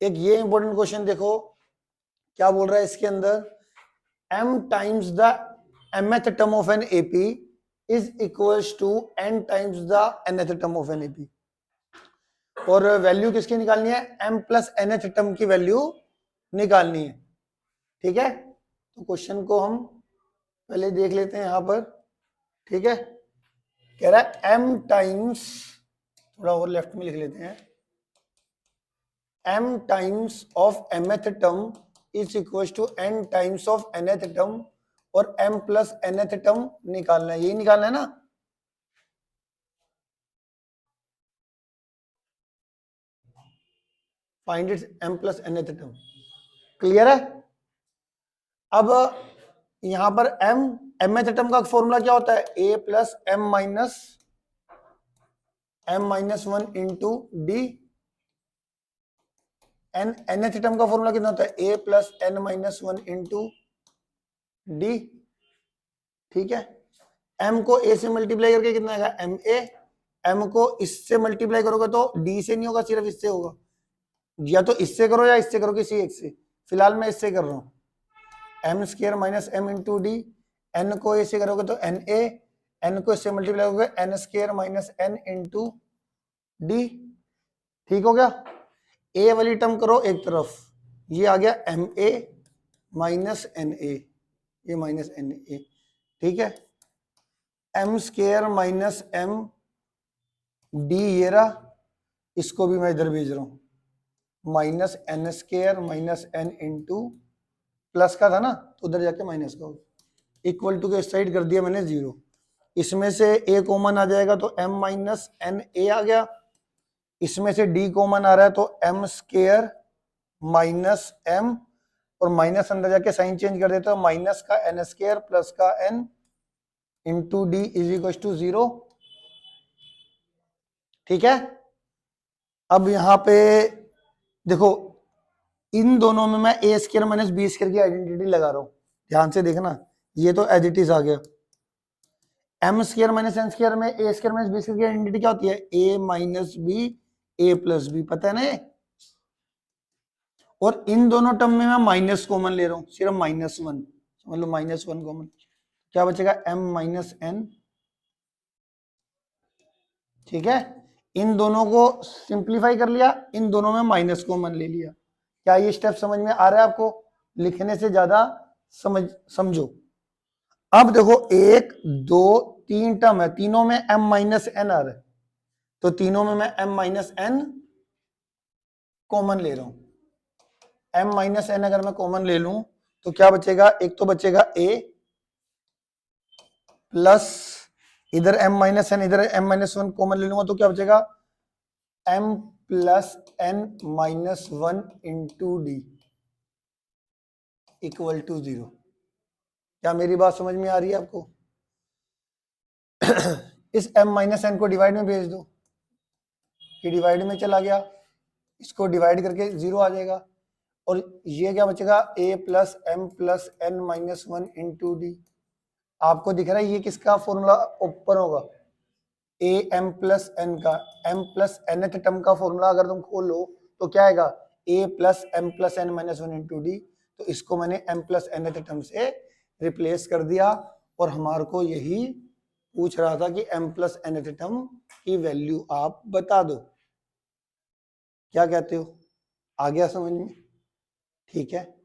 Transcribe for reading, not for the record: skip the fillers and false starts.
एक ये important question देखो, क्या बोल रहा है इसके अंदर, m times the mth term of an AP is equals to n times the nth term of an AP, और वैल्यू किसकी निकालनी है, m प्लस nth टर्म की वैल्यू निकालनी है। ठीक है, तो क्वेश्चन को हम पहले देख लेते हैं यहां पर। ठीक है, कह रहा है m टाइम्स, थोड़ा और लेफ्ट में लिख लेते हैं, m times of mth term is equal to n times of nth term, और m प्लस nth टर्म निकालना है, यही निकालना है ना। Find it m plus nth term, clear है। अब यहां पर mth टर्म का फॉर्मूला क्या होता है, a plus m minus one into D, nth term का फॉर्मूला कितना होता है, a plus n minus one into D. ठीक है, m को a से मल्टीप्लाई करके कितना आएगा, एम ए, m को इससे मल्टीप्लाई करोगे तो d से नहीं होगा, सिर्फ इससे होगा, या तो इससे करो या इससे करो, किसी एक से, फिलहाल मैं इससे कर रहा हूं, M square minus M into D, N को ए से करोगे तो एन ए, एन को इससे मल्टीप्लाई करोगे N square minus N into D. ठीक हो गया, ए वाली टर्म करो एक तरफ, ये आ गया M A minus N A, ये माइनस एन ए। ठीक है, M square minus M D ये रहा, इसको भी मैं इधर भेज रहा हूं, minus N square minus N into, plus का था ना तो उधर जाके माइनस का होगा, इक्वल टू के साइड कर दिया मैंने 0, इसमें से a कॉमन आ जाएगा तो m माइनस एन ए आ गया, इसमें से d कॉमन आ रहा है तो m स्क्र माइनस m, और माइनस अंदर जाके साइन चेंज कर देता हूं, माइनस का n स्क्र प्लस का n into D is equal to 0। ठीक है, अब यहां पे देखो, इन दोनों में मैं ए स्क्र माइनस बी स्क्र की आइडेंटिटी लगा रहा हूं, ध्यान से देखना, ये तो एज इट इज आ गया, M square minus N square में A square minus B square की आइडेंटिटी क्या होती है, A minus B A plus B, पता है ना ये। और इन दोनों टर्म में मैं माइनस कॉमन ले रहा हूं, सिर्फ माइनस वन, समझ लो माइनस वन कॉमन, क्या बचेगा, एम माइनस एन। ठीक है, इन दोनों को सिंप्लीफाई कर लिया, इन दोनों में माइनस कॉमन ले लिया। क्या ये स्टेप समझ में आ रहा है आपको, लिखने से ज्यादा समझो। अब देखो, एक दो तीन टर्म है, तीनों में m माइनस एन आ रहा है, तो तीनों में मैं m माइनस एन कॉमन ले रहा हूं, m माइनस एन अगर मैं कॉमन ले लूं तो क्या बचेगा, एक तो बचेगा a प्लस, इधर m माइनस एन, इधर m माइनस वन कॉमन ले लूंगा तो क्या बचेगा, m plus N minus one into D equal to 0। क्या मेरी बात समझ में आ रही है आपको। इस m माइनस एन को डिवाइड में भेज दो, ये डिवाइड में चला गया, इसको डिवाइड करके 0 आ जाएगा, और ये क्या बचेगा, a plus M plus N minus one into D. आपको दिख रहा है ये किसका फॉर्मूला ओपन होगा, a m प्लस एन का, m प्लस nth टर्म का फॉर्मूला अगर तुम खोलो तो क्या आएगा, a plus M plus N minus one into D. तो इसको मैंने m प्लस nth टर्म से रिप्लेस कर दिया, और हमारे को यही पूछ रहा था कि m प्लस nth टर्म की वैल्यू आप बता दो, क्या कहते हो, आ गया समझ में। ठीक है,